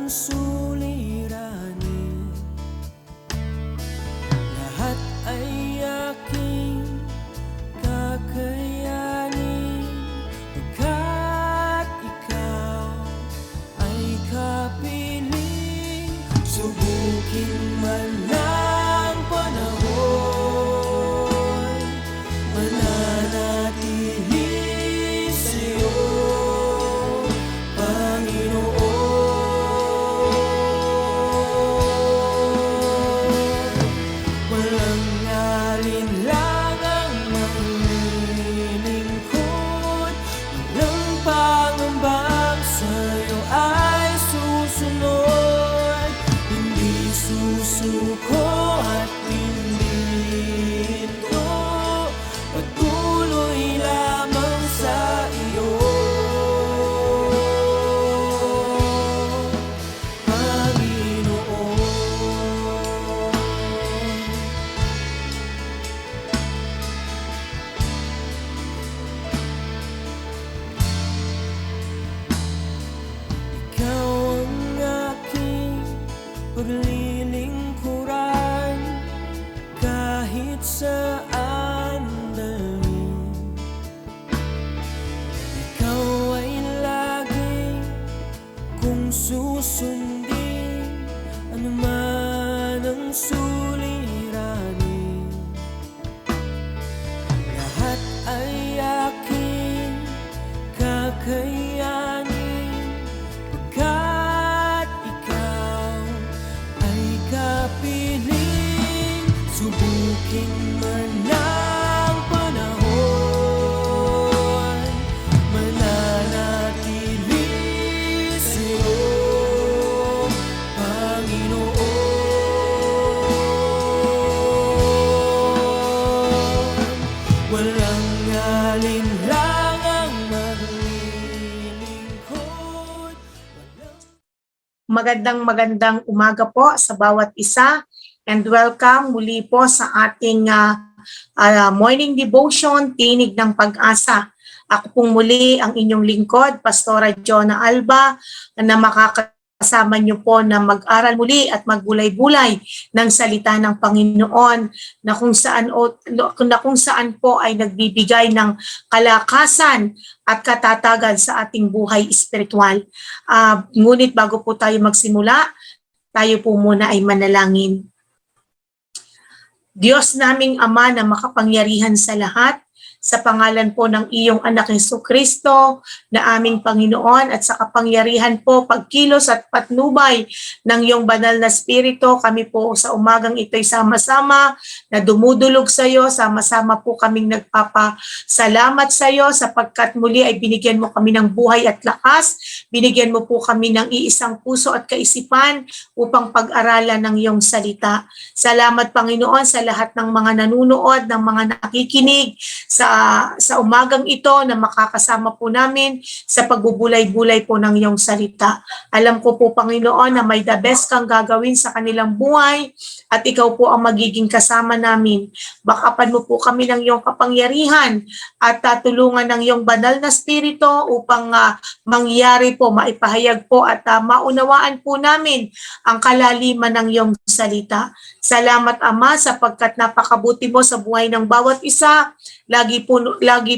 suliranin, lahat ay aking kakayanin, pagkat ikaw ay kapiling. Subukin man ng panahon, mananatili sa'yo, Panginoon. Walang alinlangang maglilingkod, walang pangambang sa'yo ay susunod. Hindi susuko at hindi ito, patuloy lamang sa iyo, Panginoon. Ikaw ang aking paglilingkuran, kahit saan dalhin. Ikaw ay lagi kung susundin, anuman ang suliranin, lahat ay aking kakayanin, pagkat ikaw ay kapiling. Subukin man ng panahon, mananatili sa'yo, Panginoon. Walang alinlangang maglilingkod, Magandang umaga po sa bawat isa and welcome muli po sa ating morning devotion, Tinig ng Pag-asa. Ako pong muli ang inyong lingkod, Pastora Jonah Alba, na makakasama niyo po na mag-aral muli at magbulay-bulay ng salita ng Panginoon na kung saan po ay nagbibigay ng kalakasan at katatagan sa ating buhay espiritual. Ngunit bago po tayo magsimula, tayo po muna ay manalangin. Diyos naming Ama na makapangyarihan sa lahat, sa pangalan po ng iyong anak Jesucristo na aming Panginoon at sa kapangyarihan po, pagkilos at patnubay ng iyong banal na spirito, kami po sa umagang ito'y sama-sama na dumudulog sa iyo, sama-sama po kaming nagpapasalamat sa iyo sapagkat muli ay binigyan mo kami ng buhay at lakas, binigyan mo po kami ng iisang puso at kaisipan upang pag-aralan ng iyong salita. Salamat Panginoon sa lahat ng mga nanunood, ng mga nakikinig sa umagang ito na makakasama po namin sa pagbubulay-bulay po ng iyong salita. Alam ko po Panginoon na may the best kang gagawin sa kanilang buhay at ikaw po ang magiging kasama namin. Bakapan mo po kami ng iyong kapangyarihan at tulungan ng iyong banal na spirito upang mangyari po, maipahayag po at maunawaan po namin ang kalaliman ng iyong salita. Salamat Ama sapagkat napakabuti mo sa buhay ng bawat isa. Lagi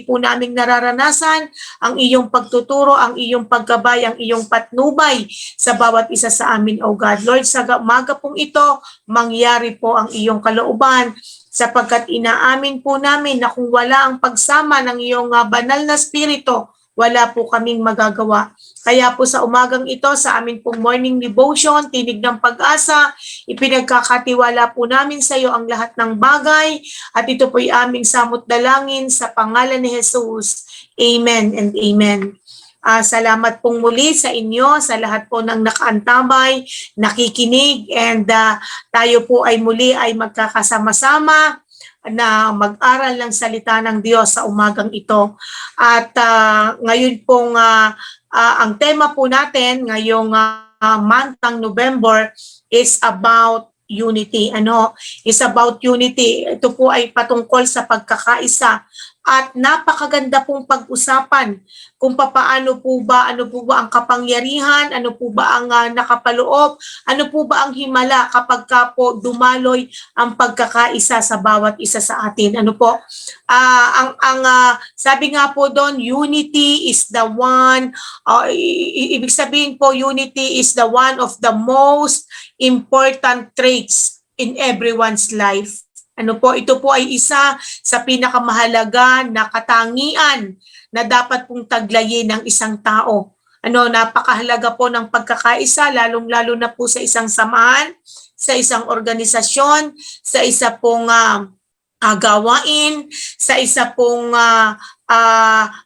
po naming nararanasan ang iyong pagtuturo, ang iyong paggabay, ang iyong patnubay sa bawat isa sa amin, O God. Lord, sa umaga pong ito, mangyari po ang iyong kalooban sapagkat inaamin po namin na kung wala ang pagsama ng iyong banal na spirito, wala po kaming magagawa. Kaya po sa umagang ito, sa amin pong morning devotion, Tinig ng Pag-asa, ipinagkakatiwala po namin sa iyo ang lahat ng bagay at ito po'y aming samot dalangin sa pangalan ni Jesus. Amen and amen. Salamat pong muli sa inyo, sa lahat po ng nakaantabay, nakikinig, and tayo po ay muli ay magkakasama-sama na mag-aral ng salita ng Diyos sa umagang ito. At ngayon pong ang tema po natin ngayong month ng November is about unity. Is about unity. Ito po ay patungkol sa pagkakaisa at napakaganda pong pag-usapan kung papaano po ba, ano po ba ang kapangyarihan, ano po ba ang nakapaloob, ano po ba ang himala kapag ka po dumaloy ang pagkakaisa sa bawat isa sa atin. Ano po? Sabi nga po doon, unity is the one, ibig sabihin po, unity is the one of the most important traits in everyone's life. Ano po, ito po ay isa sa pinakamahalaga na katangian na dapat pong taglayin ng isang tao. Ano, napakahalaga po ng pagkakaisa, lalong-lalo na po sa isang samahan, sa isang organisasyon, sa isa pong gawain, sa isa pong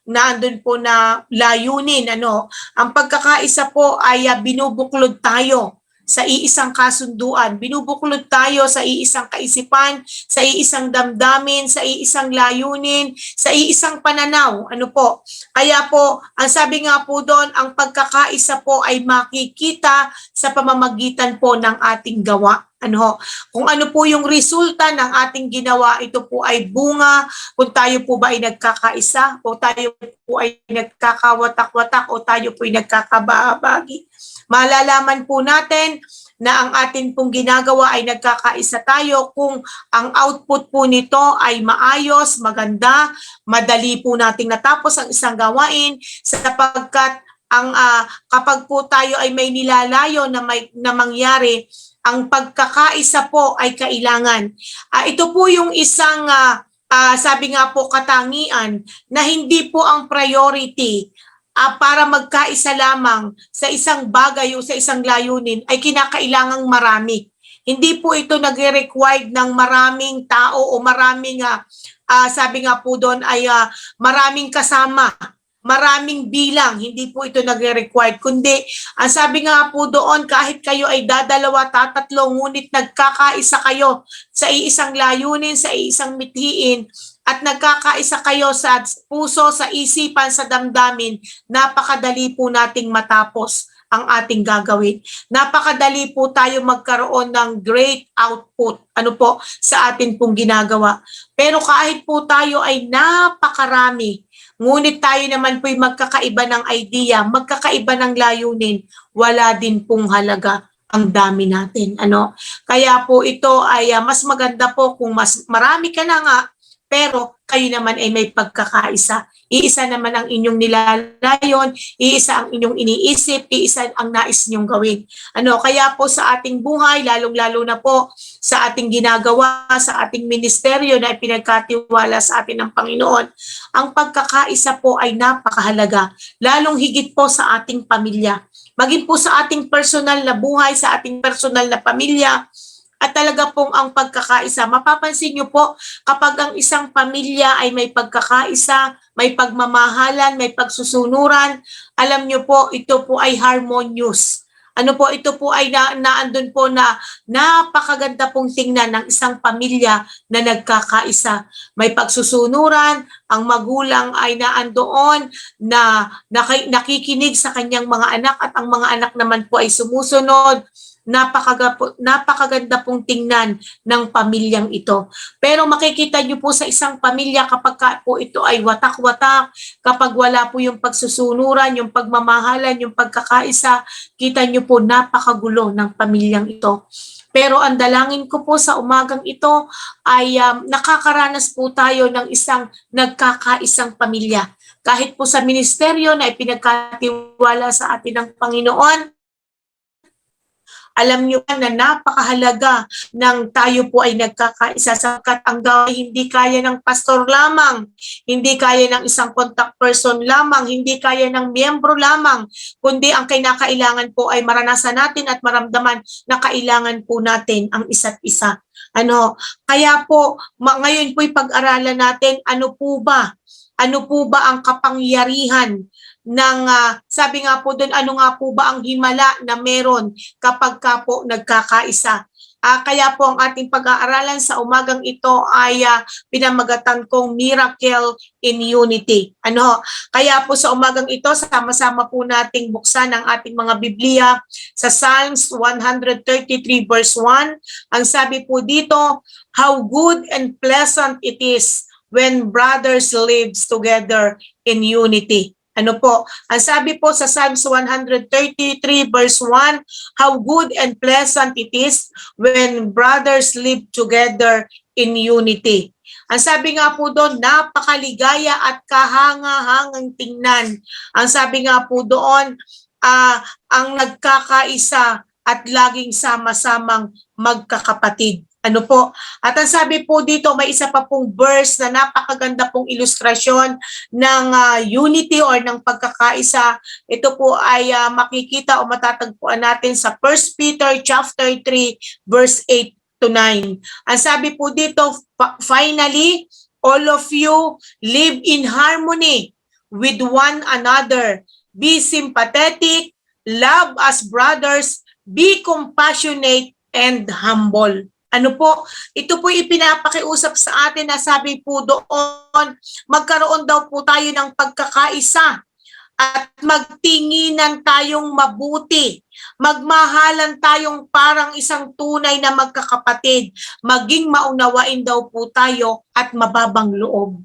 naandun po na layunin. Ano, ang pagkakaisa po ay binubuklod tayo sa iisang kasunduan. Binubuklod tayo sa iisang kaisipan, sa iisang damdamin, sa iisang layunin, sa iisang pananaw. Ano po? Kaya po, ang sabi nga po doon, ang pagkakaisa po ay makikita sa pamamagitan po ng ating gawa. Ano, kung ano po yung resulta ng ating ginawa, ito po ay bunga kung tayo po ba ay nagkakaisa o tayo po ay nagkakawatak-watak o tayo po ay nagkakabahagi. Malalaman po natin na ang atin pong ginagawa ay nagkakaisa tayo kung ang output po nito ay maayos, maganda, madali po nating natapos ang isang gawain sapagkat ang kapag po tayo ay may nilalayo na mangyari, ang pagkakaisa po ay kailangan. Ito po yung isang sabi nga po katangian na hindi po ang priority para magkaisa lamang sa isang bagay o sa isang layunin ay kinakailangang marami. Hindi po ito nagre-required ng maraming tao o maraming, sabi nga po doon ay maraming kasama, maraming bilang. Hindi po ito nagre-required. Kundi, ang sabi nga po doon, kahit kayo ay dadalawa, tatatlo, ngunit nagkakaisa kayo sa iisang layunin, sa iisang mithiin, at nagkakaisa kayo sa puso, sa isipan, sa damdamin, napakadali po nating matapos ang ating gagawin. Napakadali po tayo magkaroon ng great output, ano po, sa atin pong ginagawa. Pero kahit po tayo ay napakarami, ngunit tayo naman po'y magkakaiba ng idea, magkakaiba ng layunin, wala din pong halaga ang dami natin. Ano? Kaya po ito ay mas maganda po kung mas marami ka na nga, pero kayo naman ay may pagkakaisa. Iisa naman ang inyong nilalayon, iisa ang inyong iniisip, iisa ang nais ninyong gawin. Ano, kaya po sa ating buhay, lalong-lalo na po sa ating ginagawa, sa ating ministeryo na ipinagkatiwala sa atin ng Panginoon, ang pagkakaisa po ay napakahalaga, lalong higit po sa ating pamilya. Maging po sa ating personal na buhay, sa ating personal na pamilya, at talaga pong ang pagkakaisa. Mapapansin nyo po, kapag ang isang pamilya ay may pagkakaisa, may pagmamahalan, may pagsusunuran, alam nyo po, ito po ay harmonious. Ano po, ito po ay naandun po na napakaganda pong tingnan ng isang pamilya na nagkakaisa. May pagsusunuran, ang magulang ay naandoon na nakikinig sa kanyang mga anak at ang mga anak naman po ay sumusunod. Napakaganda pong tingnan ng pamilyang ito. Pero makikita nyo po sa isang pamilya kapag po ito ay watak-watak, kapag wala po yung pagsusunuran, yung pagmamahalan, yung pagkakaisa, kita nyo po napakagulo ng pamilyang ito. Pero ang dalangin ko po sa umagang ito ay nakakaranas po tayo ng isang nagkakaisang pamilya. Kahit po sa ministeryo na ipinagkatiwala sa atin ng Panginoon, alam nyo na napakahalaga ng tayo po ay nagkakaisa sapagkat ang gawin hindi kaya ng pastor lamang, hindi kaya ng isang contact person lamang, hindi kaya ng miyembro lamang, kundi ang kinakailangan po ay maranasan natin at maramdaman na kailangan po natin ang isa't isa. Ano, kaya po ngayon po'y pag-aralan natin ano po ba ang kapangyarihan ng sabi nga po doon, ano nga po ba ang himala na meron kapag ka po nagkakaisa. Kaya po ang ating pag-aaralan sa umagang ito ay pinamagatan kong Miracle in Unity. Ano? Kaya po sa umagang ito, sama-sama po nating buksan ang ating mga Biblia sa Psalms 133 verse 1. Ang sabi po dito, how good and pleasant it is when brothers lives together in unity. Ano po? Ang sabi po sa Psalms 133 verse 1, how good and pleasant it is when brothers live together in unity. Ang sabi nga po doon, napakaligaya at kahanga-hangang tingnan. Ang sabi nga po doon, ang nagkakaisa at laging sama-samang magkakapatid. Ano po? At ang sabi po dito, may isa pa pong verse na napakaganda pong ilustrasyon ng unity or ng pagkakaisa. Ito po ay makikita o matatagpuan natin sa 1 Peter chapter 3 verse 8 to 9. Ang sabi po dito, finally, all of you live in harmony with one another. Be sympathetic, love as brothers, be compassionate and humble. Ano po? Ito po ipinapakiusap sa atin na sabi po doon, magkaroon daw po tayo ng pagkakaisa at magtinginan tayong mabuti. Magmahalan tayong parang isang tunay na magkakapatid. Maging maunawain daw po tayo at mababang loob.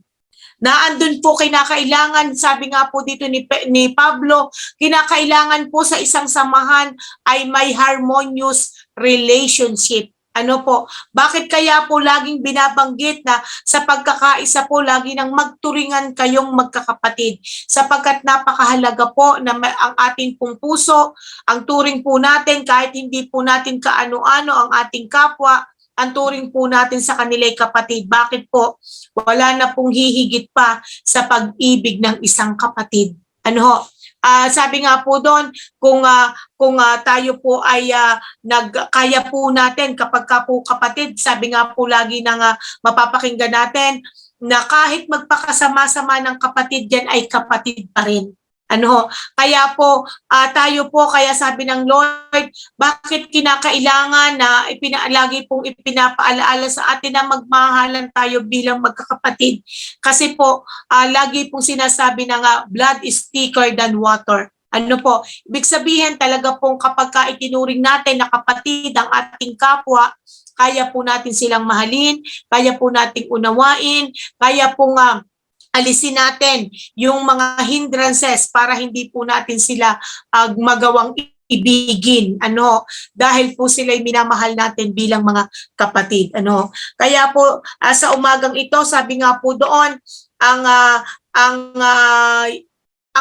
Naandun po kinakailangan, sabi nga po dito ni Pablo, kinakailangan po sa isang samahan ay may harmonious relationship. Ano po? Bakit kaya po laging binabanggit na sa pagkakaisa po lagi nang magturingan kayong magkakapatid? Sapagkat napakahalaga po na ang ating pong puso, ang turing po natin kahit hindi po natin kaano-ano ang ating kapwa, ang turing po natin sa kanila'y kapatid. Bakit po? Wala na pong hihigit pa sa pag-ibig ng isang kapatid. Ano ho? Sabi nga po doon, kung tayo po ay kaya po natin kapag ka po kapatid, sabi nga po lagi ng mapapakinggan natin na kahit magpakasama-sama ng kapatid yan ay kapatid pa rin. Ano, kaya po tayo po, kaya sabi ng Lord, bakit kinakailangan na lagi pong ipinapaalaala sa atin na magmahalan tayo bilang magkakapatid? Kasi po, lagi pong sinasabi na blood is thicker than water. Ano po, ibig sabihin talaga pong kapag itinuring natin na kapatid ang ating kapwa, kaya po natin silang mahalin, kaya po nating unawain, kaya pong alisin natin yung mga hindrances para hindi po natin sila magawang ibigin, dahil po sila'y minamahal natin bilang mga kapatid, Kaya po sa umagang ito, sabi nga po doon, ang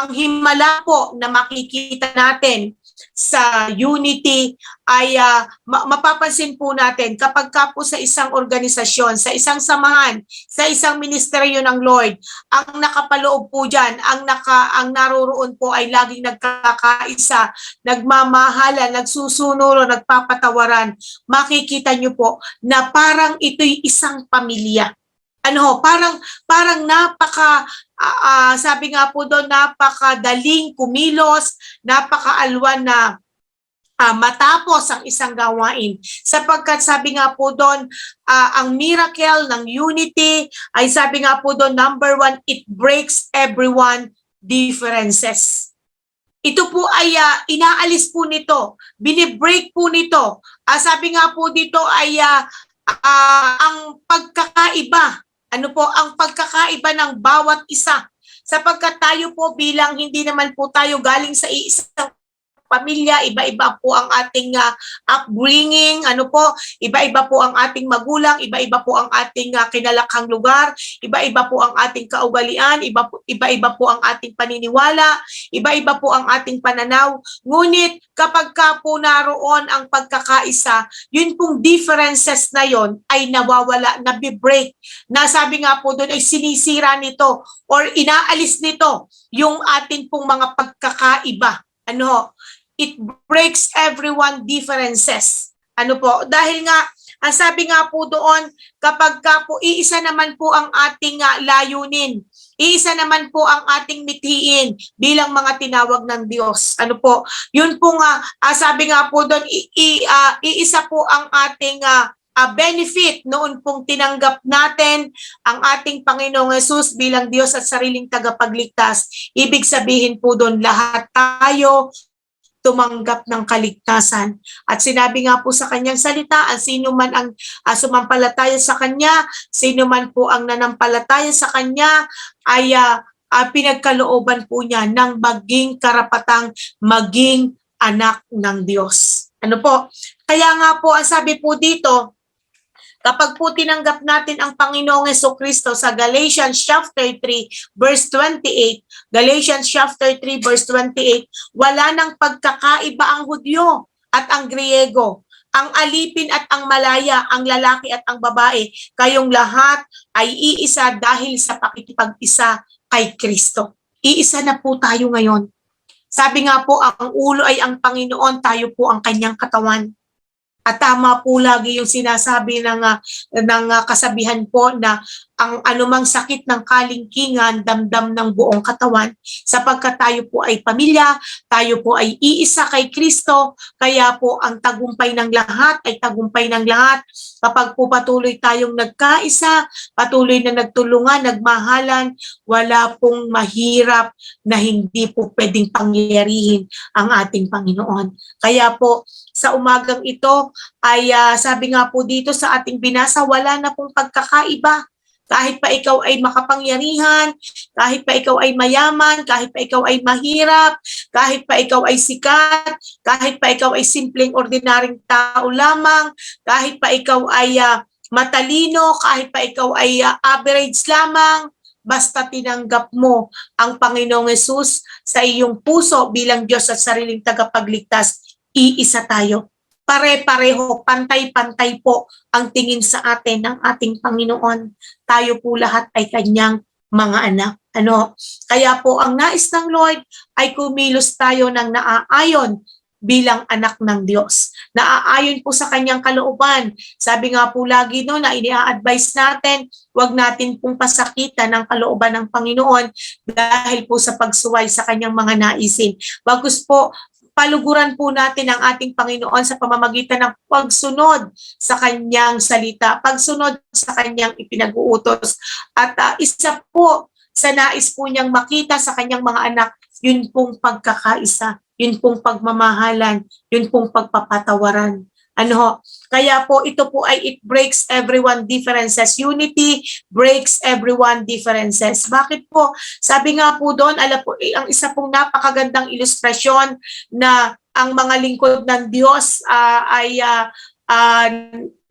himala po na makikita natin sa unity ay mapapansin po natin kapag ka po sa isang organisasyon, sa isang samahan, sa isang ministeryo ng Lord, ang nakapaloob po dyan, ang naroroon po ay laging nagkakaisa, nagmamahalan, nagsusunuro, nagpapatawaran. Makikita nyo po na parang ito'y isang pamilya. Parang sabi nga po doon, napakadaling kumilos, napakaalwan na matapos ang isang gawain. Sapagkat sabi nga po doon, ang miracle ng unity ay sabi nga po doon, number 1, it breaks everyone differences. Ito po ay inaalis po nito, binibreak po nito. Sabi nga po dito ay ang pagkakaiba. Ang pagkakaiba ng bawat isa. Sapagkat tayo po bilang hindi naman po tayo galing sa isang pamilya, iba-iba po ang ating upbringing, iba-iba po ang ating magulang, iba-iba po ang ating kinalakhang lugar, iba-iba po ang ating kaugalian, iba-iba po ang ating paniniwala, iba-iba po ang ating pananaw. Ngunit kapag ka po naroon ang pagkakaisa, yun pong differences na yon ay nawawala, nabibreak. Nasabi nga po doon ay sinisira nito or inaalis nito yung ating pong mga pagkakaiba. It breaks everyone differences. Dahil nga, ang sabi nga po doon, kapag ka po iisa naman po ang ating layunin, iisa naman po ang ating mithiin bilang mga tinawag ng Diyos. Yun po nga, sabi nga po doon, iisa po ang ating benefit noon pong tinanggap natin ang ating Panginoong Hesus bilang Diyos at sariling tagapagligtas. Ibig sabihin po doon, lahat tayo tumanggap ng kaligtasan. At sinabi nga po sa kanyang salita, ang sino man ang sumampalataya sa kanya, sino man po ang nanampalataya sa kanya, ay pinagkalooban po niya ng maging karapatang maging anak ng Diyos. Ano po? Kaya nga po, ang sabi po dito, kapag po tinanggap natin ang Panginoong Jesucristo sa Galatians chapter 3 verse 28, Galatians chapter 3 verse 28, wala nang pagkakaiba ang Hudyo at ang Griego, ang alipin at ang malaya, ang lalaki at ang babae, kayong lahat ay iisa dahil sa pakikipag-isa kay Kristo. Iisa na po tayo ngayon. Sabi nga po, ang ulo ay ang Panginoon, tayo po ang kanyang katawan. At tama po lagi yung sinasabi ng kasabihan po na ang anumang sakit ng kalingkingan, damdam ng buong katawan. Sapagkat tayo po ay pamilya, tayo po ay iisa kay Kristo, kaya po ang tagumpay ng lahat ay tagumpay ng lahat. Kapag po patuloy tayong nagkaisa, patuloy na nagtulungan, nagmahalan, wala pong mahirap na hindi po pwedeng pangyarihin ang ating Panginoon. Kaya po, sa umagang ito ay sabi nga po dito sa ating binasa, wala na pong pagkakaiba. Kahit pa ikaw ay makapangyarihan, kahit pa ikaw ay mayaman, kahit pa ikaw ay mahirap, kahit pa ikaw ay sikat, kahit pa ikaw ay simpleng ordinaryong tao lamang, kahit pa ikaw ay matalino, kahit pa ikaw ay average lamang, basta tinanggap mo ang Panginoong Hesus sa iyong puso bilang Diyos at sariling tagapagligtas, iisa tayo. Pare-pareho, pantay-pantay po ang tingin sa atin ng ating Panginoon. Tayo po lahat ay kanyang mga anak. Kaya po ang nais ng Lord ay kumilos tayo ng naaayon bilang anak ng Diyos. Naaayon po sa kanyang kalooban. Sabi nga po lagi na ini-advise natin, huwag natin pong pasakitan ng kalooban ng Panginoon dahil po sa pagsuway sa kanyang mga naisin. Bagus po, paluguran po natin ang ating Panginoon sa pamamagitan ng pagsunod sa kanyang salita, pagsunod sa kanyang ipinag-uutos. At isa po sa nais po niyang makita sa kanyang mga anak, yun pong pagkakaisa, yun pong pagmamahalan, yun pong pagpapatawaran. Kaya po ito po ay it breaks everyone differences. Unity breaks everyone differences. Bakit po? Sabi nga po doon, alam po, ang isa pong napakagandang ilustrasyon na ang mga lingkod ng Diyos ay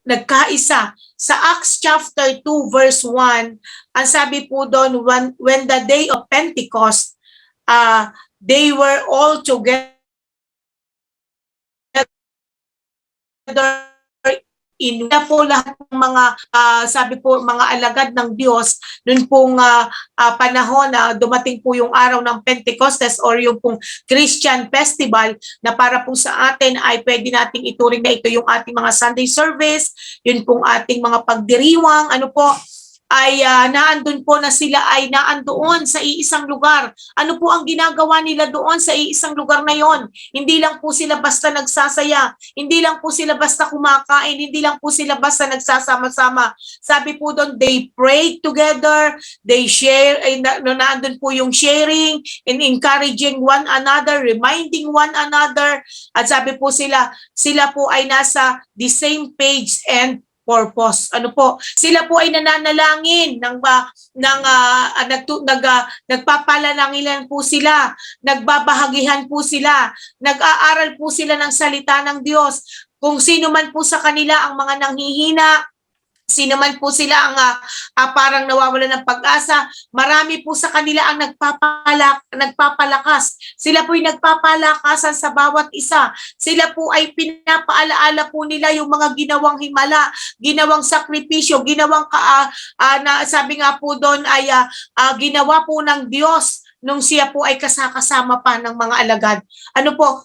nagkaisa. Sa Acts chapter 2 verse 1, ang sabi po doon, when the day of Pentecost, they were all together in po lahat ng mga sabi po mga alagad ng Diyos noon pong panahon na dumating po yung araw ng Pentecostes or yung pong Christian festival na para po sa atin ay pwede nating ituring na ito yung ating mga Sunday service, yun pong ating mga pagdiriwang, ay naandun po na sila ay naandoon sa iisang lugar. Ano po ang ginagawa nila doon sa iisang lugar na yon? Hindi lang po sila basta nagsasaya, hindi lang po sila basta kumakain, hindi lang po sila basta nagsasama-sama. Sabi po doon, they pray together, they share, naandun po yung sharing and encouraging one another, reminding one another. At sabi po sila po ay nasa the same page and purpose. Sila po ay nananalangin nagpapalanangilan po sila, nagbabahagihan po sila, nag-aaral po sila ng salita ng Diyos. Kung sino man po sa kanila ang mga nanghihina, sino man po sila ang parang nawawalan ng pag-asa, marami po sa kanila ang nagpapalakas. Sila po ay nagpapalakasan sa bawat isa. Sila po ay pinapaalaala po nila yung mga ginawang himala, ginawang sakripisyo, ginawang sabi nga po doon ay ginawa po ng Diyos nung siya po ay kasama pa ng mga alagad.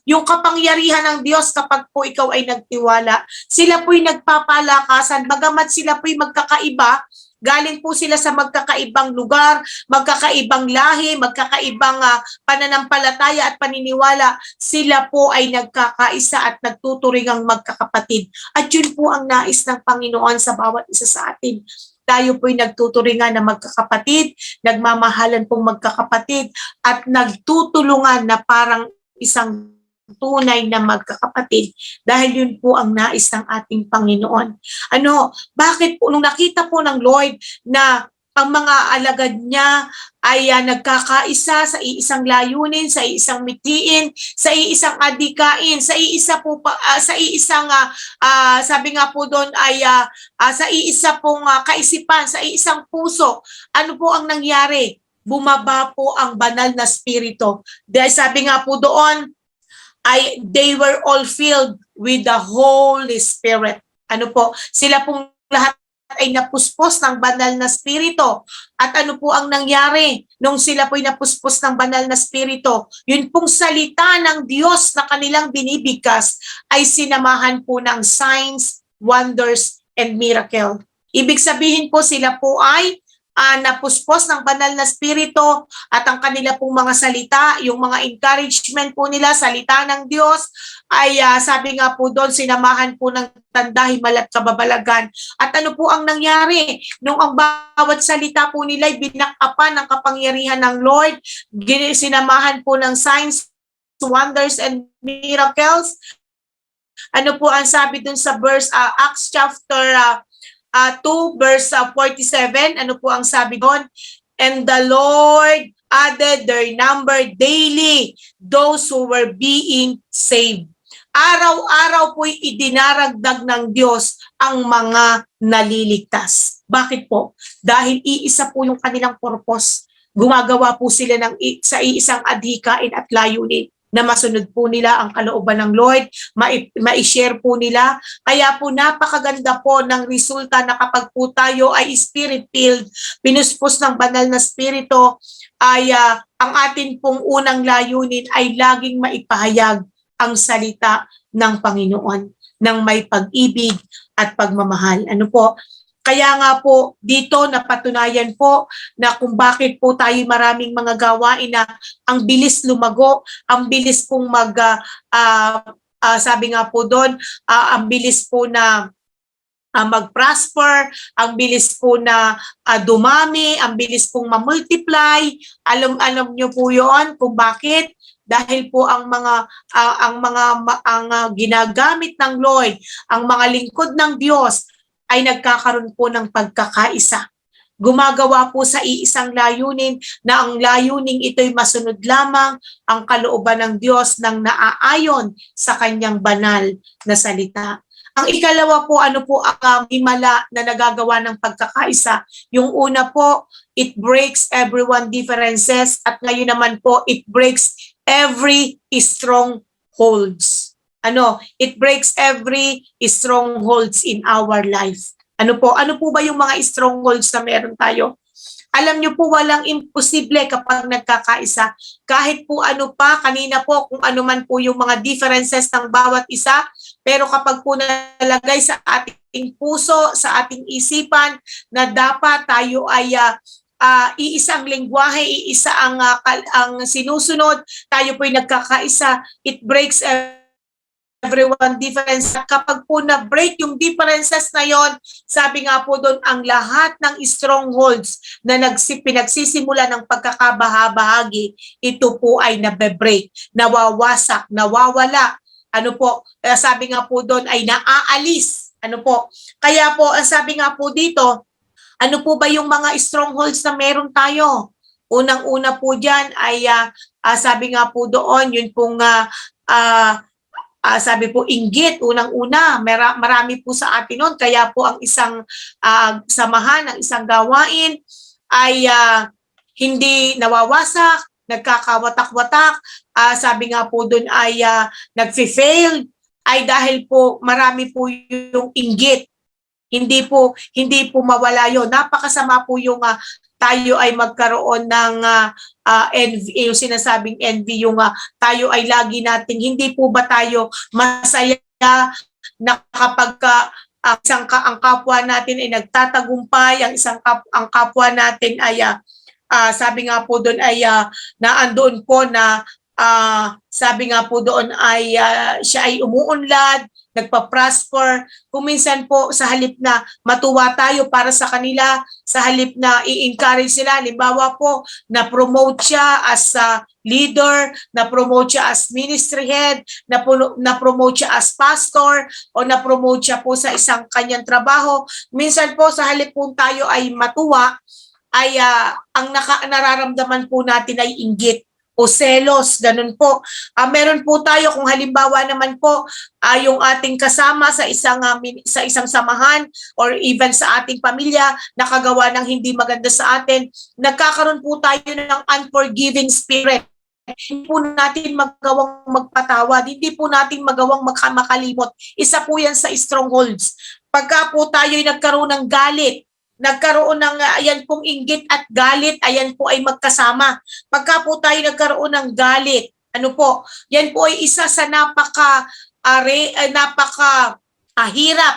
Yung kapangyarihan ng Diyos kapag po ikaw ay nagtiwala, sila po ay nagpapalakasan, bagamat sila po ay magkakaiba, galing po sila sa magkakaibang lugar, magkakaibang lahi, magkakaibang pananampalataya at paniniwala, sila po ay nagkakaisa at nagtuturingang magkakapatid. At yun po ang nais ng Panginoon sa bawat isa sa atin. Tayo po'y nagtuturingan na magkakapatid, nagmamahalan pong magkakapatid, at nagtutulungan na parang isang tunay na magkakapatid dahil yun po ang nais ng ating Panginoon. Bakit po nung nakita po ng Lord na ang mga alagad niya ay nagkakaisa sa iisang layunin, sa iisang mitiin, sa iisang adikain, sa iisa po sa iisang sabi nga po doon ay sa iisa pong kaisipan, sa iisang puso. Ano po ang nangyari? Bumaba po ang banal na spirito. Dahil sabi nga po doon ay they were all filled with the Holy Spirit. Sila pong lahat ay napuspos ng banal na spirito. At ano po ang nangyari nung sila po'y napuspos ng banal na spirito? Yun pong salita ng Diyos na kanilang binibigkas ay sinamahan po ng signs, wonders, and miracle. Ibig sabihin po sila po ay napuspos ng banal na spirito at ang kanila pong mga salita, yung mga encouragement po nila, salita ng Diyos, ay sabi nga po doon, sinamahan po ng tanda, himala at kababalagan. At ano po ang nangyari? Nung ang bawat salita po nila ay binakapan ng kapangyarihan ng Lord, sinamahan po ng signs, wonders, and miracles. Ano po ang sabi doon sa verse, Acts chapter 2 verse 47, ano po ang sabi doon? And the Lord added their number daily, those who were being saved. Araw-araw po'y idinaragdag ng Diyos ang mga naliligtas. Bakit po? Dahil iisa po yung kanilang purpose. Gumagawa po sila sa iisang adhikain at layunin na masunod po nila ang kalooban ng Lord, ma-share po nila. Kaya po napakaganda po ng resulta na kapag po tayo ay spirit-filled, pinuspos ng banal na spirito, ay ang atin pong unang layunin ay laging maipahayag ang salita ng Panginoon, ng may pag-ibig at pagmamahal. Kaya nga po dito napatunayan po na kung bakit po tayo maraming mga gawain na ang bilis lumago, ang bilis pong sabi nga po doon, ang bilis po na mag-prosper, ang bilis po na dumami, ang bilis pong ma-multiply. Alam niyo po 'yon kung bakit? Dahil po ang ginagamit ng Lord, ang mga lingkod ng Diyos ay nagkakaroon po ng pagkakaisa. Gumagawa po sa iisang layunin na ang layuning ito'y masunod lamang ang kalooban ng Diyos nang naaayon sa kanyang banal na salita. Ang ikalawa po, ano po ang himala na nagagawa ng pagkakaisa? Yung una po, it breaks everyone differences, at ngayon naman po, it breaks every strongholds. It breaks every strongholds in our life. Ano po ba yung mga strongholds na meron tayo? Alam niyo po, walang imposible kapag nagkakaisa. Kahit po kanina po, kung ano man po yung mga differences ng bawat isa, pero kapag po nalagay sa ating puso, sa ating isipan, na dapat tayo ay iisang lengguwahe, iisa ang sinusunod, tayo po'y nagkakaisa, it breaks everyone difference. Kapag po na-break yung differences na yon, sabi nga po doon, ang lahat ng strongholds na pinagsisimula ng pagkakabahabahagi, ito po ay nabe-break, nawawasak, nawawala. Sabi nga po doon ay naaalis. Kaya po, sabi nga po dito, ano po ba yung mga strongholds na meron tayo? Unang-una po dyan ay, sabi nga po doon, yun pong sabi po, inggit, unang-una, marami po sa atin noon. Kaya po ang isang samahan, ang isang gawain ay hindi nawawasak, nagkakawatak-watak. Sabi nga po doon ay nagfi-fail, ay dahil po marami po yung inggit. Hindi po mawala yun. Napakasama po yung tayo ay magkaroon ng envy, yung sinasabing envy, yung tayo ay lagi nating, hindi po ba tayo masaya na kapag ang kapwa natin ay nagtatagumpay, ang kapwa natin ay sabi nga po doon ay naandoon po na sabi nga po doon ay siya ay umuunlad, nagpa-prosper. Kung minsan po sa halip na matuwa tayo para sa kanila, sa halip na i-encourage sila, halimbawa po, na-promote siya as a leader, na-promote siya as ministry head, na-promote siya as pastor, o na-promote siya po sa isang kanyang trabaho. Minsan po sa halip po tayo ay matuwa, ay ang nararamdaman po natin ay inggit o selos, ganun po. Meron po tayo kung halimbawa naman po yung ating kasama sa isang samahan or even sa ating pamilya nakagawa ng hindi maganda sa atin, nagkakaroon po tayo ng unforgiving spirit. Hindi po natin magawang magpatawad, hindi po natin magawang makalimot. Isa po yan sa strongholds. Pagka po tayo ay nagkaroon ng galit, nagkaroon ng ayan pong inggit at galit, ayan po ay magkasama. Pagka po tayo nagkaroon ng galit, ano po, yan po ay isa sa hirap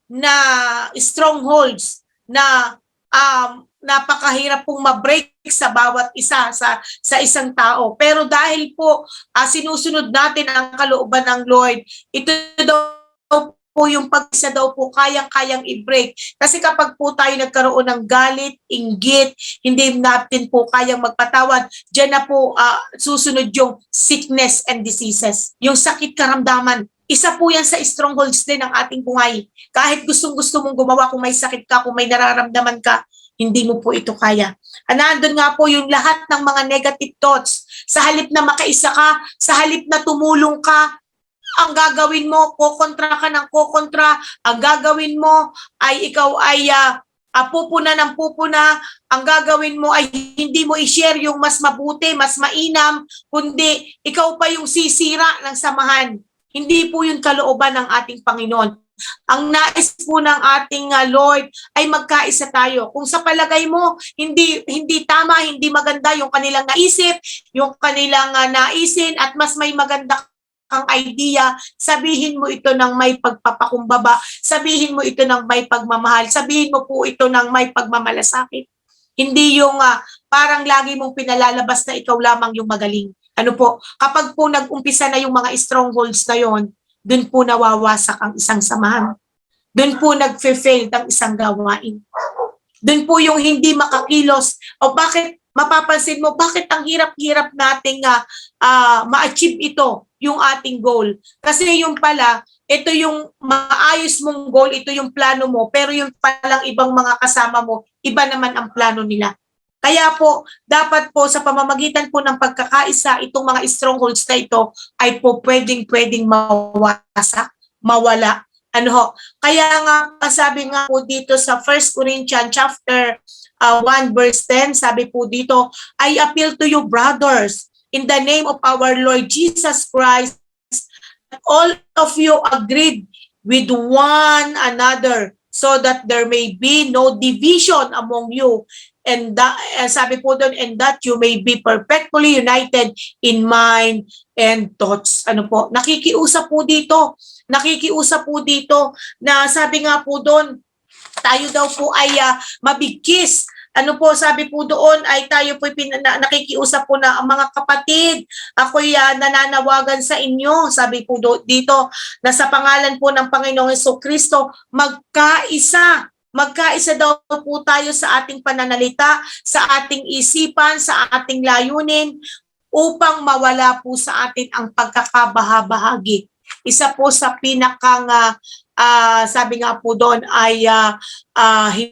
na strongholds na napakahirap pong ma-break sa bawat isa sa isang tao. Pero dahil po sinusunod natin ang kalooban ng Lord, ito daw po yung pag-isa daw po kayang-kayang i-break. Kasi kapag po tayo nagkaroon ng galit, inggit, hindi natin po kayang magpatawad, dyan na po susunod yung sickness and diseases. Yung sakit karamdaman. Isa po yan sa strongholds din ng ating buhay. Kahit gustong-gusto mong gumawa, kung may sakit ka, kung may nararamdaman ka, hindi mo po ito kaya. Nandun nga po yung lahat ng mga negative thoughts. Sa halip na makaisa ka, sa halip na tumulong ka, ang gagawin mo, kukontra ka ng kukontra, ang gagawin mo ay ikaw ay pupuna ng pupuna, ang gagawin mo ay hindi mo i-share yung mas mabuti, mas mainam, kundi ikaw pa yung sisira ng samahan. Hindi po yung kalooban ng ating Panginoon. Ang nais po ng ating Lord ay magkaisa tayo. Kung sa palagay mo, hindi tama, hindi maganda yung kanilang naisip, yung kanilang naisin at mas may maganda ang idea, sabihin mo ito ng may pagpapakumbaba, sabihin mo ito ng may pagmamahal, sabihin mo po ito ng may pagmamalasakit. Hindi yung parang lagi mong pinalalabas na ikaw lamang yung magaling. Ano po, kapag po nag-umpisa na yung mga strongholds na yon, dun po nawawasak ang isang samahan. Dun po nag-fail ang isang gawain. Dun po yung hindi makakilos. O bakit, mapapansin mo, bakit ang hirap-hirap nating ma-achieve ito, yung ating goal. Kasi yung pala, ito yung maayos mong goal, ito yung plano mo, pero yung palang ibang mga kasama mo, iba naman ang plano nila. Kaya po, dapat po sa pamamagitan po ng pagkakaisa, itong mga strongholds na ito ay po pwedeng mawasak, mawala. Ano ho? Kaya nga, sabi nga po dito sa 1 Corinthians chapter 1 verse 10, sabi po dito, I appeal to you brothers, in the name of our Lord Jesus Christ, all of you agreed with one another so that there may be no division among you. And sabi po doon, and that you may be perfectly united in mind and thoughts. Ano po? Nakikiusap po dito na sabi nga po doon, tayo daw po ay mabigkis. Ano po, sabi po doon ay tayo po nakikiusap po na mga kapatid, ako'y nananawagan sa inyo, sabi po dito na sa pangalan po ng Panginoong Jesucristo, magkaisa daw po tayo sa ating pananalita, sa ating isipan, sa ating layunin, upang mawala po sa atin ang pagkakabahabahagi. Isa po sa pinakang sabi nga po doon ay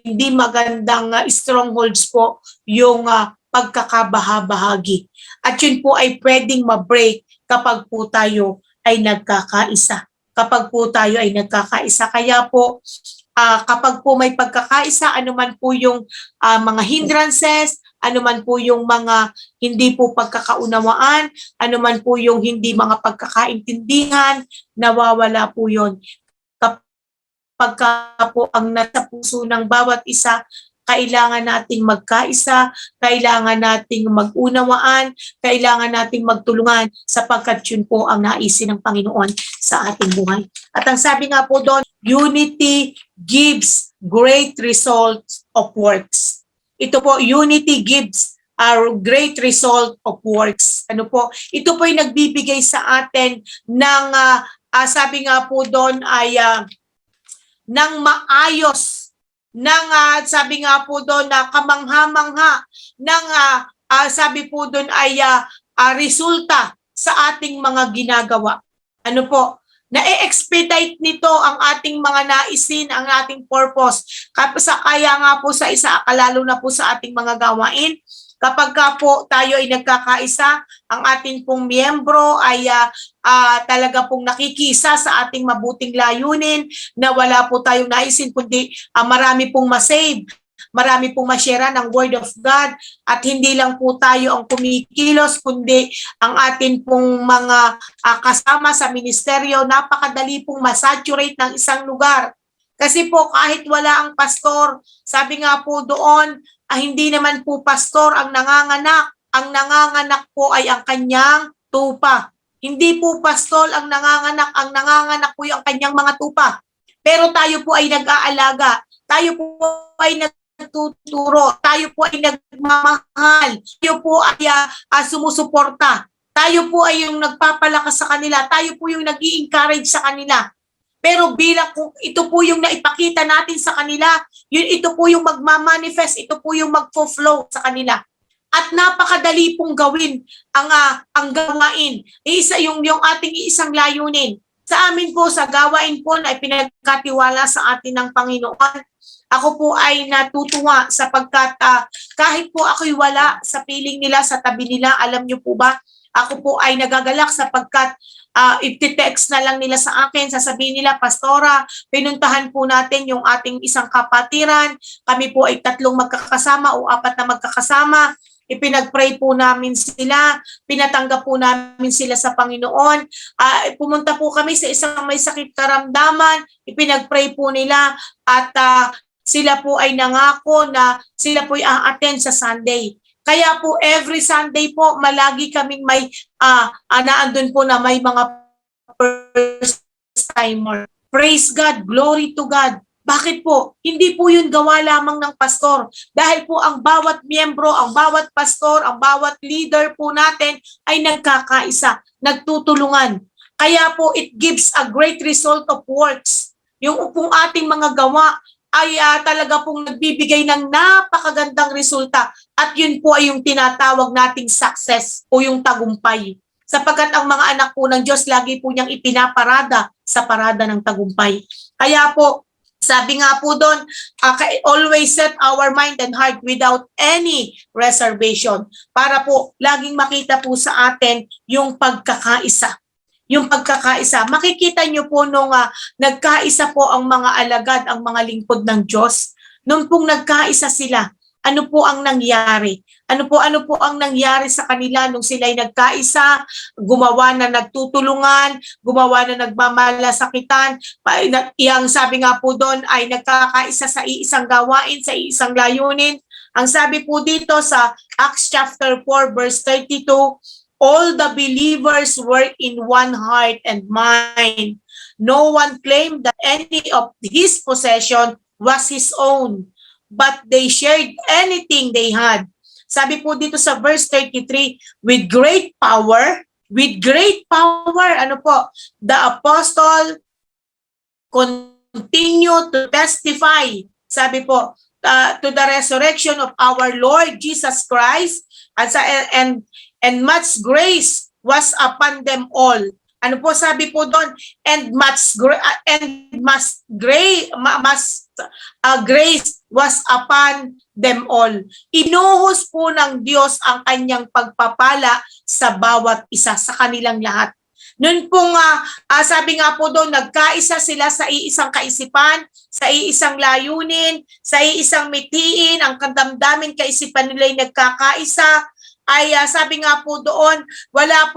hindi magandang strongholds po yung pagkakabahabahagi. At yun po ay pwedeng ma-break kapag po tayo ay nagkakaisa. Kaya po, kapag po may pagkakaisa, anuman po yung mga hindrances, anuman po yung mga hindi po pagkakaunawaan, anuman po yung hindi mga pagkakaintindihan, nawawala po yun. Pagka po ang nasa puso ng bawat isa, kailangan nating magkaisa, kailangan nating mag-unawaan, kailangan nating magtulungan sapagkat yun po ang naisin ng Panginoon sa ating buhay. At ang sabi nga po doon, unity gives great results of works. Ito po, unity gives a great result of works. Ano po? Ito po ay nagbibigay sa atin ng sabi nga po doon ay ng maayos, sabi nga po doon na kamangha-mangha, sabi po doon ay resulta sa ating mga ginagawa. Ano po? Na-expedite nito ang ating mga naisin, ang ating purpose. Kaya nga po sa isa, lalo na po sa ating mga gawain, kapag ka po tayo ay nagkakaisa, ang ating pong miyembro ay talaga pong nakikisa sa ating mabuting layunin na wala po tayong naisin, kundi marami pong masave, marami pong masyera ng Word of God, at hindi lang po tayo ang kumikilos, kundi ang atin pong mga kasama sa ministeryo, napakadali pong masaturate ng isang lugar. Kasi po kahit wala ang pastor, sabi nga po doon, hindi naman po pastor ang nanganganak. Ang nanganganak po ay ang kanyang tupa. Hindi po pastor ang nanganganak po yung kanyang mga tupa. Pero tayo po ay nag-aalaga, tayo po ay nagtuturo, tayo po ay nagmamahal, tayo po ay sumusuporta, tayo po ay yung nagpapalakas sa kanila, tayo po yung nag-i-encourage sa kanila. Pero bilang kung ito po yung naipakita natin sa kanila, ito po yung magmamanifest, ito po yung magfo-flow sa kanila. At napakadali pong gawin ang gawain. Isa yung ating isang layunin. Sa amin po, sa gawain po na ipinagkatiwala sa atin ng Panginoon, ako po ay natutuwa sapagkat kahit po ako'y wala sa piling nila, sa tabi nila, alam niyo po ba, ako po ay nagagalak sapagkat iti-text na lang nila sa akin, sasabihin nila, Pastora, pinuntahan po natin yung ating isang kapatiran, kami po ay 3 magkakasama o 4 na magkakasama, ipinag-pray po namin sila, pinatanggap po namin sila sa Panginoon, pumunta po kami sa isang may sakit karamdaman, ipinag-pray po nila at sila po ay nangako na sila po ay a-attend sa Sunday. Kaya po every Sunday po malagi kaming may naandun po na may mga first timer. Praise God, glory to God. Bakit po? Hindi po yun gawa lamang ng pastor. Dahil po ang bawat miyembro, ang bawat pastor, ang bawat leader po natin ay nagkakaisa, nagtutulungan. Kaya po it gives a great result of works. Yung pong ating mga gawa ay talaga pong nagbibigay ng napakagandang resulta, at yun po ay yung tinatawag nating success o yung tagumpay. Sapagkat ang mga anak po ng Diyos lagi po niyang ipinaparada sa parada ng tagumpay. Kaya po, sabi nga po doon, always set our mind and heart without any reservation, para po laging makita po sa atin yung pagkakaisa. Yung pagkakaisa, makikita nyo po nung nagkaisa po ang mga alagad, ang mga lingkod ng Diyos. Nung pong nagkaisa sila, ano po ang nangyari? Ano po ang nangyari sa kanila nung sila'y nagkaisa, gumawa na nagtutulungan, gumawa na nagmamalasakitan, iyang sabi nga po doon ay nagkakaisa sa iisang gawain, sa iisang layunin. Ang sabi po dito sa Acts chapter 4 verse 32, all the believers were in one heart and mind. No one claimed that any of his possession was his own, but they shared anything they had. Sabi po dito sa verse 33, with great power, ano po, the apostle continue to testify, sabi po, to the resurrection of our Lord Jesus Christ, and much grace was upon them all. Ano po sabi po doon? And grace was upon them all. Inuhos po ng Diyos ang kanyang pagpapala sa bawat isa, sa kanilang lahat. Noon pong sabi nga po doon, nagkaisa sila sa iisang kaisipan, sa iisang layunin, sa iisang mitiin, ang kadamdamin kaisipan nila ay nagkakaisa, ay sabi nga po doon, wala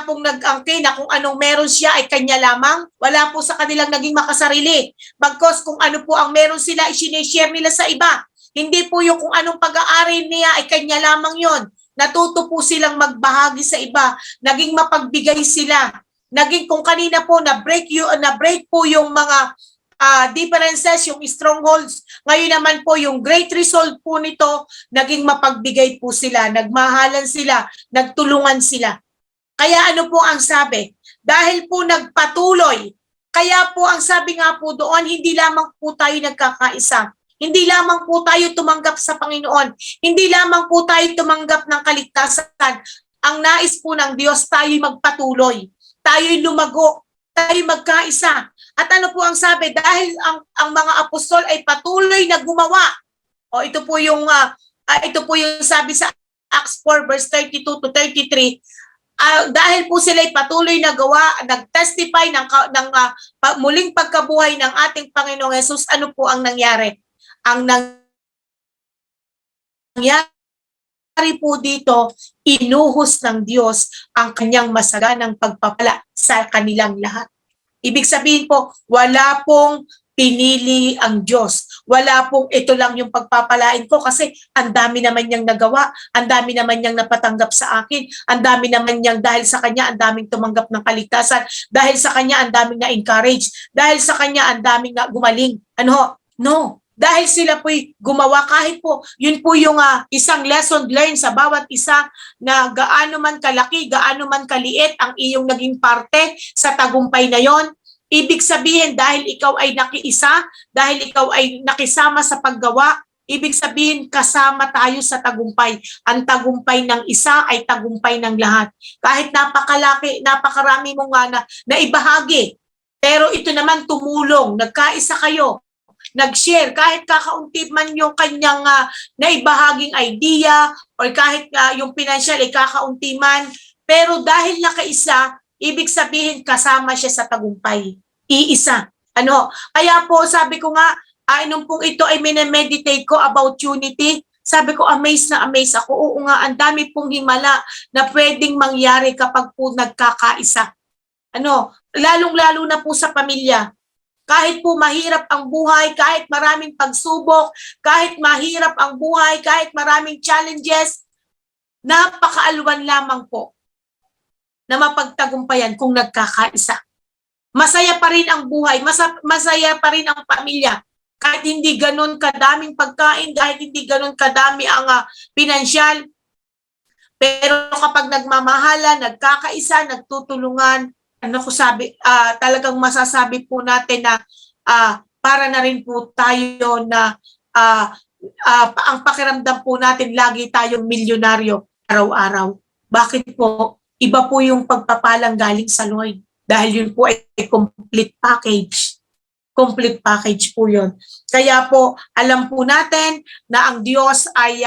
pong nag-angkin na kung anong meron siya ay kanya lamang. Wala po sa kanilang naging makasarili. Bagkos kung ano po ang meron sila, i-share nila sa iba. Hindi po yung kung anong pag-aari niya ay kanya lamang yon. Natuto po silang magbahagi sa iba. Naging mapagbigay sila. Naging kung kanina po na-break po yung mga differences, yung strongholds. Ngayon naman po, yung great result po nito, naging mapagbigay po sila, nagmahalan sila, nagtulungan sila. Kaya ano po ang sabi? dahil po nagpatuloy. Kaya po ang sabi nga po doon, hindi lamang po tayo nagkakaisa. Hindi lamang po tayo tumanggap sa Panginoon. Hindi lamang po tayo tumanggap ng kaligtasan. Ang nais po ng Diyos, tayo'y magpatuloy. Tayo'y lumago. Tayo'y magkaisa. At ano po ang sabi? Dahil ang mga apostol ay patuloy na gumawa. O ito po yung sabi sa Acts 4 verse 32 to 33. Dahil po sila'y patuloy na gawa, nag-testify ng muling pagkabuhay ng ating Panginoong Hesus, ano po ang nangyari? Ang nangyari po dito, inuhos ng Diyos ang kanyang masaganang pagpapala sa kanilang lahat. Ibig sabihin po, wala pong pinili ang Diyos. Wala pong ito lang yung pagpapalain ko kasi ang dami naman niyang nagawa, ang dami naman niyang napatanggap sa akin, ang dami naman niyang dahil sa kanya ang daming tumanggap ng kaligtasan, dahil sa kanya ang daming na-encourage, dahil sa kanya ang daming na gumaling. Ano? No. Dahil sila po'y gumawa kahit po, yun po yung isang lesson learned sa bawat isa na gaano man kalaki, gaano man kaliit ang iyong naging parte sa tagumpay na yon. Ibig sabihin, dahil ikaw ay nakiisa, dahil ikaw ay nakisama sa paggawa, ibig sabihin, kasama tayo sa tagumpay. Ang tagumpay ng isa ay tagumpay ng lahat. Kahit napakalaki, napakarami mong na ibahagi. Pero ito naman tumulong, nagkaisa kayo, nag-share, kahit kakaunti man yung kanyang naibahaging idea, or kahit yung financial ay kakaunti man. Pero dahil nakaisa, ibig sabihin kasama siya sa tagumpay. Iisa. Ano? Kaya po sabi ko nga, nung pong ito ay minemeditate ko about unity, sabi ko amazed na amazed ako. Oo nga, ang dami pong himala na pwedeng mangyari kapag po nagkakaisa. Ano? Lalong-lalo na po sa pamilya. Kahit po mahirap ang buhay, kahit maraming pagsubok, kahit mahirap ang buhay, kahit maraming challenges, napakaalwan lamang po na mapagtagumpayan kung nagkakaisa. Masaya pa rin ang buhay, masaya pa rin ang pamilya. Kahit hindi ganun kadaming pagkain, kahit hindi ganun kadami ang pinansyal. Pero kapag nagmamahala, nagkakaisa, nagtutulungan, talagang masasabi po natin na para na rin po tayo na ang pakiramdam po natin lagi tayong milyonaryo araw-araw. Bakit po? Iba po yung pagpapalang galing sa Lord. Dahil yun po ay complete package. Complete package po yun. Kaya po, alam po natin na ang Diyos ay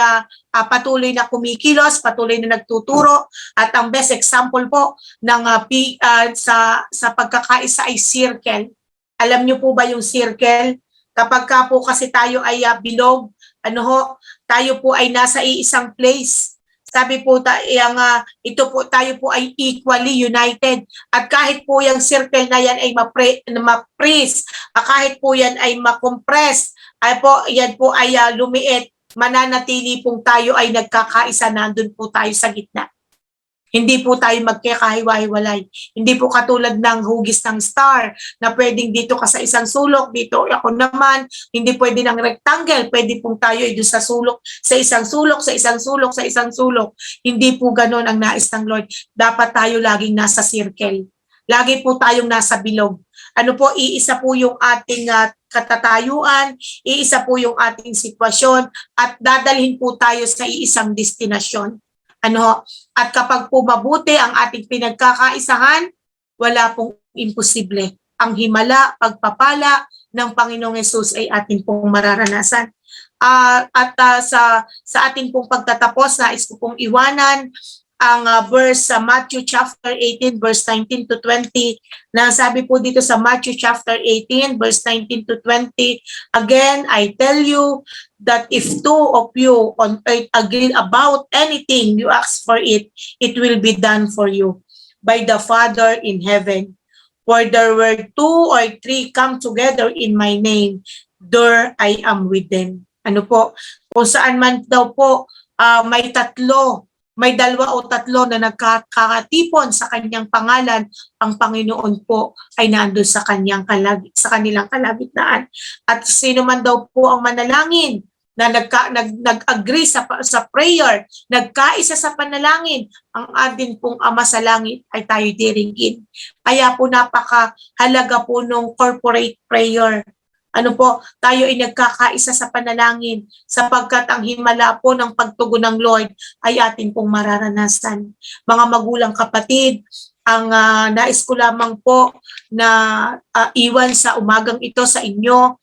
patuloy na kumikilos, patuloy na nagtuturo, at ang best example po ng sa pagkakaisa ay circle. Alam niyo po ba yung circle? Kapag ka po kasi tayo ay bilog, tayo po ay nasa iisang place. Sabi po tayo po ay equally united. At kahit po yung circle na yan ay ma-freeze, kahit po yan ay ma-compress, yan po ay lumiit, mananatili pong tayo ay nagkakaisa, nandun po tayo sa gitna. Hindi po tayo magkakahiwa-hiwalay. Hindi po katulad ng hugis ng star na pwedeng dito ka sa isang sulok, dito ako naman. Hindi pwede ng rectangle, pwede pong tayo doon sa sulok, sa isang sulok, sa isang sulok, sa isang sulok. Hindi po ganon ang nais ng Lord. Dapat tayo laging nasa circle. Lagi po tayong nasa bilog. Iisa po yung ating katatayuan, iisa po yung ating sitwasyon, at dadalhin po tayo sa iisang destinasyon. At kapag po mabuti ang ating pinagkakaisahan, wala pong imposible. Ang himala, pagpapala ng Panginoong Hesus ay ating pong mararanasan. Sa ating pong pagtatapos, nais ko pong iwanan ang verse sa Matthew chapter 18 verse 19 to 20, na sabi po dito sa Matthew chapter 18 verse 19 to 20, again, I tell you that if two of you on earth agree about anything you ask for it, it will be done for you by the Father in heaven. For there were two or three come together in my name, there I am with them. Kung saan man daw po may dalawa o tatlo na nagkakatipon sa kanyang pangalan, ang Panginoon po ay nandun sa kanilang kalagitnaan. At sino man daw po ang manalangin na nag-agree sa prayer, nagkaisa sa panalangin, ang atin pong Ama sa langit ay tayo diringgin. Kaya po napakahalaga po nung corporate prayer. Ano po, tayo ay nagkakaisa sa panalangin sapagkat ang himala po ng pagtugon ng Lord ay atin pong mararanasan. Mga magulang kapatid, ang nais ko lamang po na iwan sa umagang ito sa inyo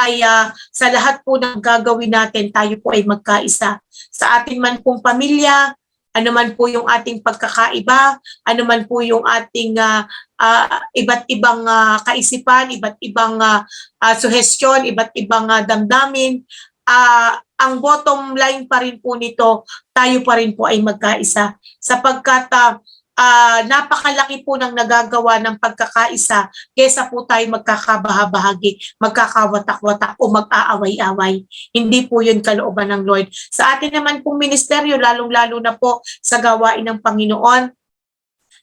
ay sa lahat po ng gagawin natin, tayo po ay magkaisa. Sa ating man pong pamilya, ano man po yung ating pagkakaiba, ano man po yung ating iba't ibang kaisipan, iba't ibang suhestyon, iba't ibang damdamin, ang bottom line pa rin po nito, tayo pa rin po ay magkaisa. Sapagkat napakalaki po ng nagagawa ng pagkakaisa kesa po tayo magkakabahabahagi, magkakawatak-watak o mag-aaway-away. Hindi po yun kalooban ng Lord. Sa atin naman pong ministeryo, lalong-lalo na po sa gawain ng Panginoon,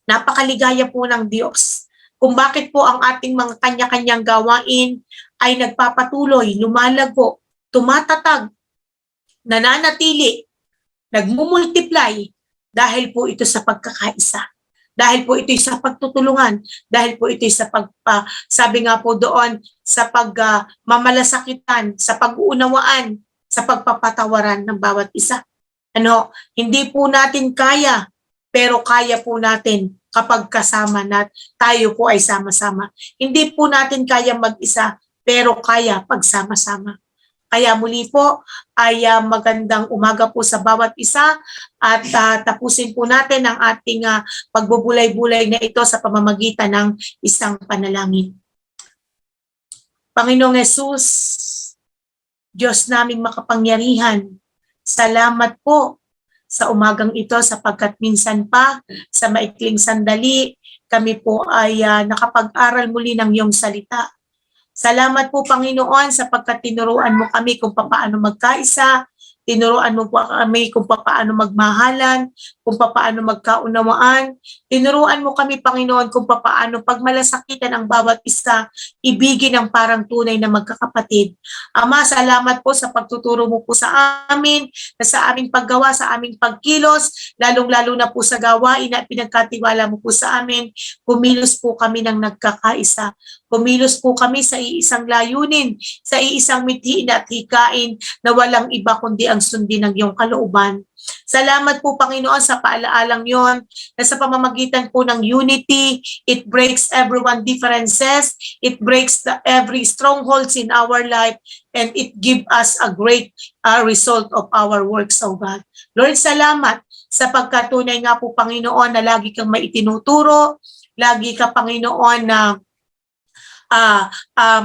napakaligaya po ng Diyos. Kung bakit po ang ating mga kanya-kanyang gawain ay nagpapatuloy, lumalago, tumatatag, nananatili, nagmumultiply, dahil po ito sa pagkakaisa. Dahil po ito sa pagtutulungan. Dahil po ito sa sabi nga po doon, sa pagmamalasakitan, sa pag-uunawaan, sa pagpapatawaran ng bawat isa. Hindi po natin kaya, pero kaya po natin kapag kasama tayo po ay sama-sama. Hindi po natin kaya mag-isa, pero kaya pagsama-sama. Kaya muli po ay magandang umaga po sa bawat isa at tapusin po natin ang ating pagbubulay-bulay na ito sa pamamagitan ng isang panalangin. Panginoong Hesus, Diyos naming makapangyarihan, salamat po sa umagang ito sapagkat minsan pa sa maikling sandali kami po ay nakapag-aral muli ng iyong salita. Salamat po Panginoon sapagkat tinuruan mo kami kung paano magkaisa, tinuruan mo po kami kung paano magmahalan, kung paano magkaunawaan. Tinuruan mo kami Panginoon kung paano pagmalasakitan ang bawat isa, ibigin ang parang tunay na magkakapatid. Ama, salamat po sa pagtuturo mo po sa amin, sa aming paggawa, sa aming pagkilos, lalong-lalo na po sa gawain na pinagkatiwala mo po sa amin. Kumilos po kami ng nagkakaisa. Kumilos po kami sa iisang layunin, sa iisang mithiin at hikain na walang iba kundi ang sundin ng iyong kalooban. Salamat po Panginoon sa paalaalang yon na sa pamamagitan po ng unity, it breaks everyone differences, it breaks every strongholds in our life, and it give us a great result of our works, O God. Lord, salamat sapagkat tunay nga po Panginoon na lagi kang maitinuturo, lagi ka Panginoon na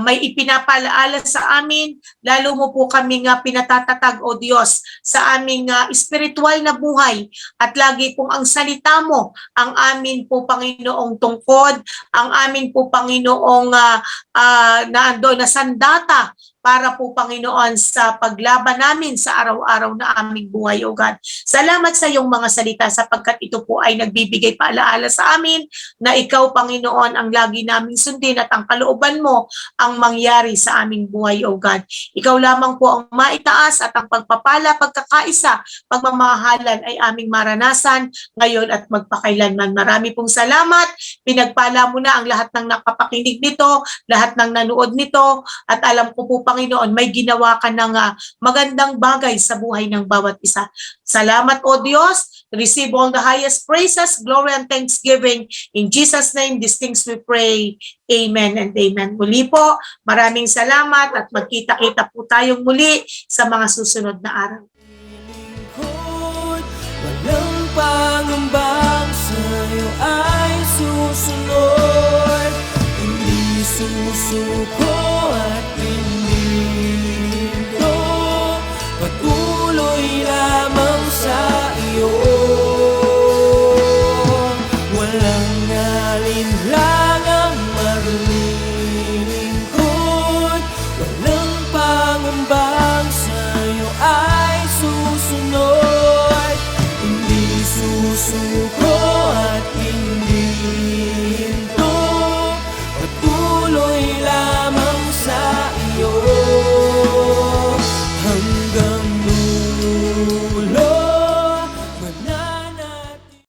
may ipinapalaala sa amin, lalo mo po kami nga pinatatatag o Diyos sa aming spiritual na buhay at lagi pong ang salita mo ang amin po Panginoong tungkod, ang amin po Panginoong na sandata para po Panginoon sa paglaban namin sa araw-araw na aming buhay, O God. Salamat sa iyong mga salita sapagkat ito po ay nagbibigay paalaala sa amin na ikaw Panginoon ang lagi naming sundin at ang kalooban mo ang mangyari sa aming buhay, O God. Ikaw lamang po ang maitaas at ang pagpapala, pagkakaisa, pagmamahalan ay aming maranasan ngayon at magpakailanman. Marami pong salamat. Pinagpala mo na ang lahat ng nakapakinig nito, lahat ng nanood nito at alam ko po Panginoon, may ginawa ka ng magandang bagay sa buhay ng bawat isa. Salamat o Diyos. Receive all the highest praises, glory and thanksgiving. In Jesus' name, these things we pray. Amen and amen. Muli po, maraming salamat at magkita-kita po tayong muli sa mga susunod na araw. Lingkod, walang pangambang sa'yo ay susunod. Hindi susuko at patuloy lamang sa iyo. Walang